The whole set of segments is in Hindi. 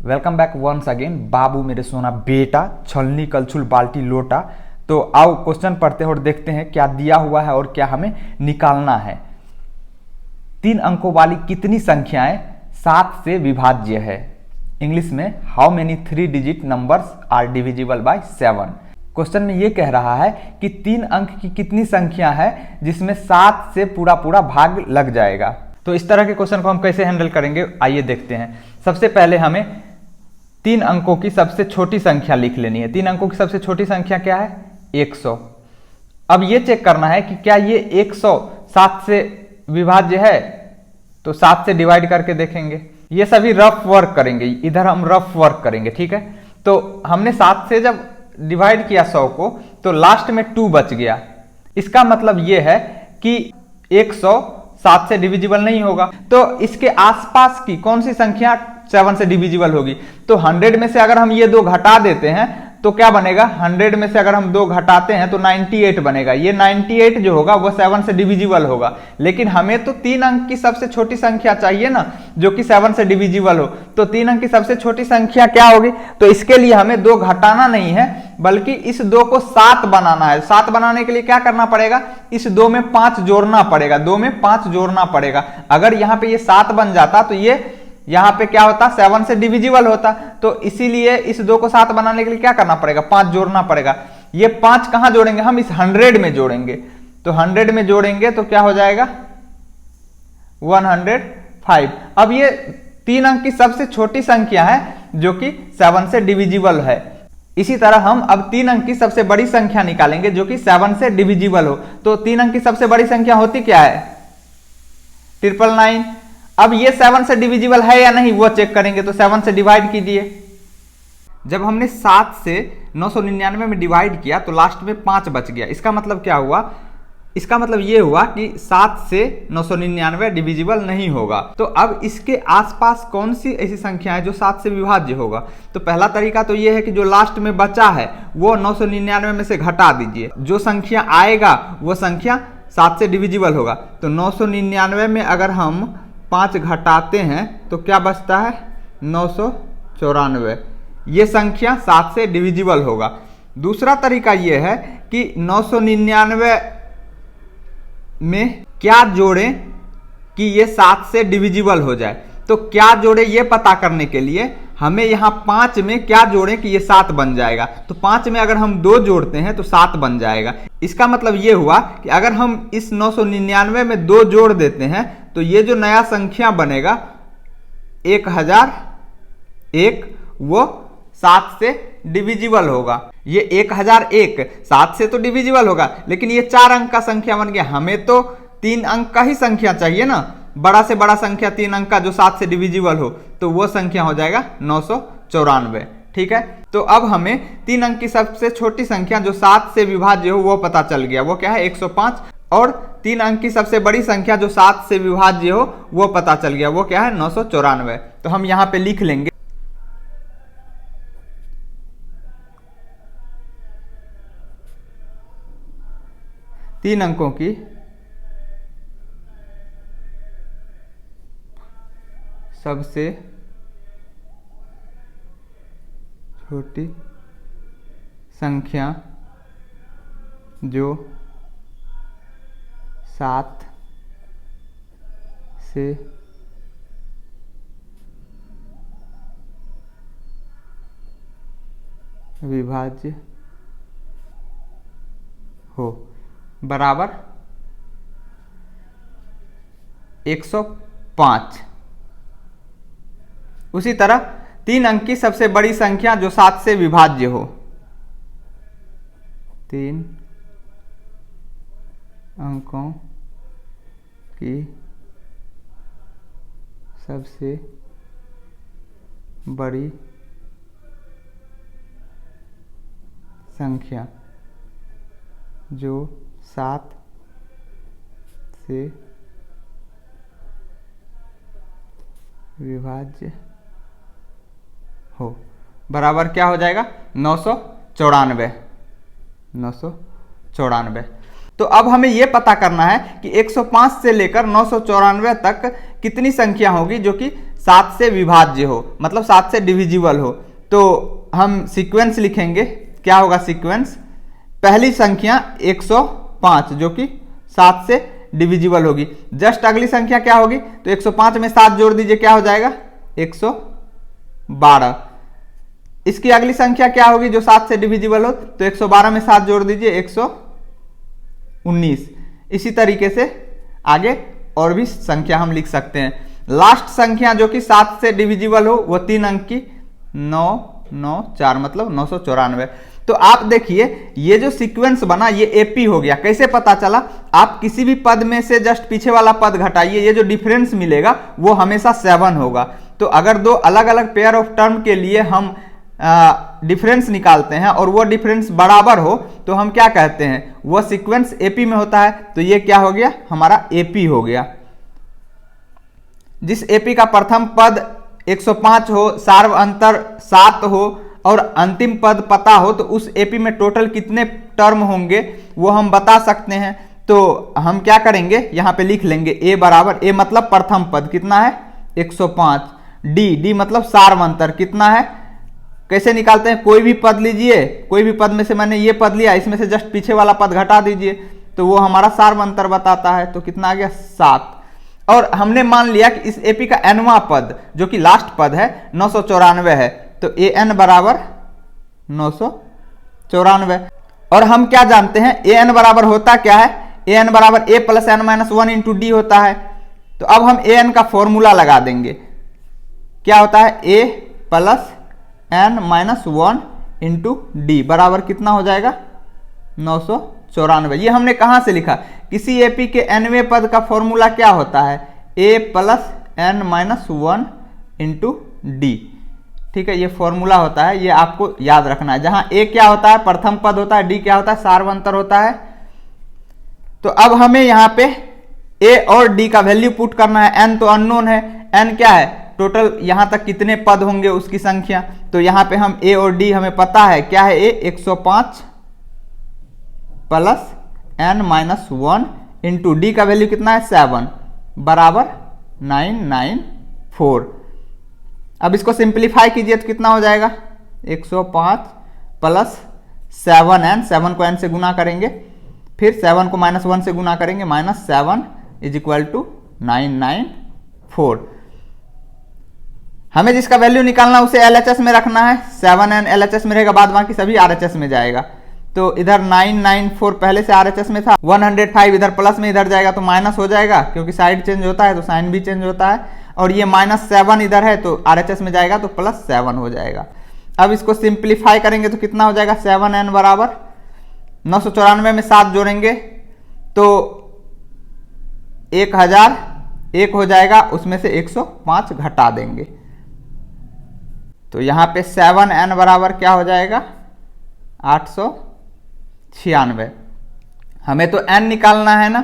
Welcome back once again. बाबू मेरे सोना बेटा, छलनी कलछुल बाल्टी लोटा। तो आओ क्वेश्चन पढ़ते हैं और देखते हैं क्या दिया हुआ है और क्या हमें निकालना है। 3 अंकों वाली कितनी संख्याएं 7 से विभाज्य है? इंग्लिश में how many 3 digit numbers are divisible by 7। Question में यह कह रहा है कि 3 अंक की कितनी संख्या है जिसमें 7 से पूरा भाग लग जाएगा। तो इस तरह के क्वेश्चन को हम कैसे हैंडल करेंगे, आइए देखते हैं। सबसे पहले हमें 3 अंकों की सबसे छोटी संख्या लिख लेनी है। 3 अंकों की सबसे छोटी संख्या क्या है? 100। अब ये चेक करना है कि क्या ये 100 7 से विभाज्य है। तो 7 से डिवाइड करके देखेंगे। ये सभी रफ वर्क करेंगे, इधर हम रफ वर्क करेंगे, ठीक है। तो हमने 7 से जब डिवाइड किया 100 को तो लास्ट में 2 बच गया। इसका मतलब ये है कि 100 7 से डिविजिबल नहीं होगा। तो इसके आसपास की कौन सी संख्या 7 से डिविजिबल होगी? तो 100 में से अगर हम ये 2 घटा देते हैं तो क्या बनेगा? 100 में से अगर हम 2 घटाते हैं तो 98 बनेगा। ये 98 जो होगा वो 7 से डिविजिबल होगा। लेकिन हमें तो 3 अंक की सबसे छोटी संख्या चाहिए ना, जो कि 7 से डिविजिबल हो। तो 3 अंक की सबसे छोटी संख्या क्या होगी? तो इसके लिए हमें 2 घटाना नहीं है, बल्कि इस 2 को 7 बनाना है। 7 बनाने के लिए क्या करना पड़ेगा? इस 2 में 5 जोड़ना पड़ेगा। 2 में 5 जोड़ना पड़ेगा। अगर यहां पे ये 7 बन जाता तो ये यहां पे क्या होता? 7 से डिविजिबल होता। तो इसीलिए इस 2 को 7 बनाने के लिए क्या करना पड़ेगा? 5 जोड़ना पड़ेगा। ये 5 कहां जोड़ेंगे? हम इस 100 में जोड़ेंगे। तो 100 में जोड़ेंगे तो क्या हो जाएगा? 105। अब ये 3 अंक की सबसे छोटी संख्या है जो कि 7 से डिविजिबल है। इसी तरह हम अब 3 अंक की सबसे बड़ी संख्या निकालेंगे जो कि 7 से डिविजिबल हो। तो 3 अंक की सबसे बड़ी संख्या होती क्या है? 999। अब ये 7 से डिविजिबल है या नहीं वो चेक करेंगे। तो 7 से डिवाइड कीजिए। जब हमने 7 से 999 में डिवाइड किया तो लास्ट में 5 बच गया। इसका मतलब क्या हुआ? इसका मतलब ये हुआ कि 7 से 999 डिविजिबल नहीं होगा। तो अब इसके आसपास कौन सी ऐसी संख्या है जो 7 से विभाज्य होगा? तो पहला तरीका तो ये है कि जो लास्ट में बचा है वो 999 में से घटा दीजिए। जो संख्या आएगा वो संख्या 7 से डिविजिबल होगा। तो 999 में अगर हम 5 घटाते हैं तो क्या बचता है? 994। ये संख्या 7 से डिविजिबल होगा। दूसरा तरीका ये है कि 999 में क्या जोड़ें कि ये 7 से डिविजिबल हो जाए। तो क्या जोड़े ये पता करने के लिए हमें यहाँ 5 में क्या जोड़ें कि ये 7 बन जाएगा। तो 5 में अगर हम 2 जोड़ते हैं तो 7 बन जाएगा। इसका मतलब ये हुआ कि अगर हम इस 999 में 2 जोड़ देते हैं तो ये जो नया संख्या बनेगा 1001 वो 7 से डिविजिबल होगा। ये 1001 7 से तो डिविजिबल होगा, लेकिन ये 4 अंक का संख्या बन गया। हमें तो 3 अंक का ही संख्या चाहिए ना, बड़ा से बड़ा संख्या 3 अंक का जो 7 से डिविजिबल हो। तो वो संख्या हो जाएगा 994। ठीक है। तो अब हमें 3 अंक की सबसे छोटी संख्या जो 7 से विभाज्य हो वो पता चल गया। वो क्या है? 105। और 3 अंक की सबसे बड़ी संख्या जो 7 से विभाज्य हो वो पता चल गया। वो क्या है? 994। तो हम यहां पे लिख लेंगे 3 अंकों की सबसे छोटी संख्या जो 7 से विभाज्य हो बराबर 105। उसी तरह 3 अंक की सबसे बड़ी संख्या जो 7 से विभाज्य हो। 3 अंकों की सबसे बड़ी संख्या जो 7 से विभाज्य हो बराबर क्या हो जाएगा? 994। 994। तो अब हमें यह पता करना है कि 105 से लेकर 994 तक कितनी संख्या होगी जो कि 7 से विभाज्य हो, मतलब 7 से डिविजिबल हो। तो हम सीक्वेंस लिखेंगे, क्या होगा सीक्वेंस, पहली संख्या 105 जो कि 7 से डिविजिबल होगी। जस्ट अगली संख्या क्या होगी, तो 105 में 7 जोड़ दीजिए, क्या हो जाएगा 112। इसकी अगली संख्या क्या होगी जो 7 से डिविजिबल हो, तो 112 में 7 जोड़ दीजिए 119। इसी तरीके से आगे और भी संख्या हम लिख सकते हैं। लास्ट संख्या जो कि 7 से डिविजिबल हो वो 3 अंक की 994, मतलब 994। तो आप देखिए ये जो सीक्वेंस बना ये एपी हो गया। कैसे पता चला, आप किसी भी पद में से जस्ट पीछे वाला पद घटाइए, ये जो डिफरेंस मिलेगा वो हमेशा 7 होगा। तो अगर दो अलग अलग पेयर ऑफ टर्म के लिए हम डिफरेंस निकालते हैं और वो डिफरेंस बराबर हो तो हम क्या कहते हैं, वो सीक्वेंस एपी में होता है। तो ये क्या हो गया, हमारा एपी हो गया। जिस एपी का प्रथम पद 105 हो, सार्व अंतर 7 हो और अंतिम पद पता हो, तो उस एपी में टोटल कितने टर्म होंगे वो हम बता सकते हैं। तो हम क्या करेंगे, यहां पे लिख लेंगे ए बराबर, ए मतलब प्रथम पद कितना है 105, डी मतलब सार्व अंतर कितना है। कैसे निकालते हैं, कोई भी पद लीजिए, कोई भी पद में से मैंने ये पद लिया, इसमें से जस्ट पीछे वाला पद घटा दीजिए तो वो हमारा सार्व अंतर बताता है। तो कितना आ गया 7। और हमने मान लिया कि इस एपी का nवां पद जो कि लास्ट पद है 994 है, तो ए एन बराबर 994। और हम क्या जानते हैं, ए एन बराबर होता क्या है, ए एन बराबर a plus N minus 1 into d होता है। तो अब हम ए एन का फॉर्मूला लगा देंगे, क्या होता है a plus N minus 1 into d बराबर कितना हो जाएगा 994। ये हमने कहां से लिखा, किसी एपी के nवें पद का फॉर्मूला क्या होता है, a plus N minus 1 into d. ठीक है, ये फॉर्मूला होता है, ये आपको याद रखना है। जहां ए क्या होता है प्रथम पद होता है, डी क्या होता है सार्व अंतर होता है। तो अब हमें यहां पे ए और डी का वैल्यू पुट करना है। एन तो अननोन है, एन क्या है टोटल यहां तक कितने पद होंगे उसकी संख्या। तो यहां पे हम ए और डी हमें पता है, क्या है A 105 plus N minus 1 into D का वैल्यू कितना है 7 बराबर 994। अब इसको सिंप्लीफाई कीजिए तो कितना हो जाएगा 105 प्लस 7n, 7 को n से गुना करेंगे, फिर 7 को -1 से गुना करेंगे, -7 इज इक्वल टू 994। हमें जिसका वैल्यू निकालना उसे LHS में रखना है, 7n LHS में रहेगा, बाद बाकी सभी RHS में जाएगा। तो इधर 994 पहले से RHS में था, 105 इधर प्लस में इधर जाएगा तो माइनस हो जाएगा, क्योंकि साइड चेंज होता है तो साइन भी चेंज होता है। और ये -7 इधर है तो RHS में जाएगा तो +7 हो जाएगा। अब इसको सिंप्लीफाई करेंगे तो कितना हो जाएगा 7n बराबर 994 में 7 जोड़ेंगे तो 1001 हो जाएगा, उसमें से 105 घटा देंगे तो यहाँ पे 7n बराबर क्या हो जाएगा 896। हमें तो n निकालना है ना,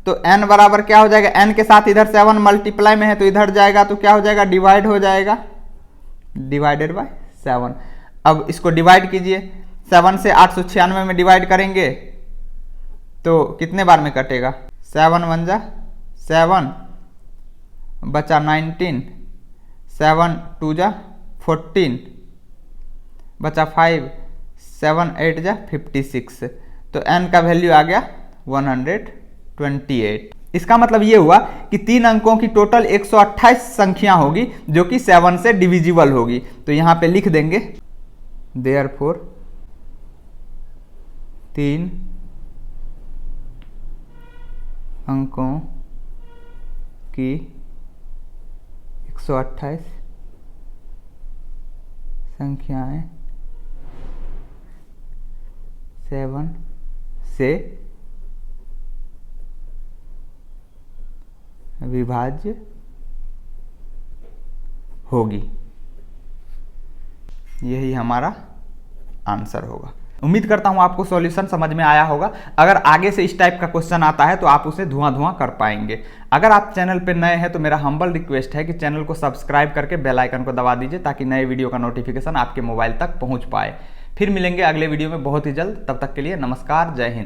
तो n बराबर क्या हो जाएगा, n के साथ इधर 7 मल्टीप्लाई में है तो इधर जाएगा तो क्या हो जाएगा डिवाइड हो जाएगा, डिवाइडेड बाय 7। अब इसको डिवाइड कीजिए, 7 से 896 में डिवाइड करेंगे तो कितने बार में कटेगा, 7 1 जा 7 बचा 19, 7 2 जा 14 बचा 5, 7 8 जा 56। तो n का वैल्यू आ गया 128। इसका मतलब ये हुआ कि 3 अंकों की टोटल 128 संख्या होगी जो कि 7 से डिविजिबल होगी। तो यहां पे लिख देंगे देयरफॉर 3 अंकों की 128 संख्याएं 7 से विभाज्य होगी। यही हमारा आंसर होगा। उम्मीद करता हूं आपको सॉल्यूशन समझ में आया होगा। अगर आगे से इस टाइप का क्वेश्चन आता है तो आप उसे धुआं कर पाएंगे। अगर आप चैनल पे नए हैं तो मेरा हम्बल रिक्वेस्ट है कि चैनल को सब्सक्राइब करके बेल आइकन को दबा दीजिए ताकि नए वीडियो का नोटिफिकेशन आपके मोबाइल तक पहुंच पाए। फिर मिलेंगे अगले वीडियो में बहुत ही जल्द। तब तक के लिए नमस्कार, जय हिंद।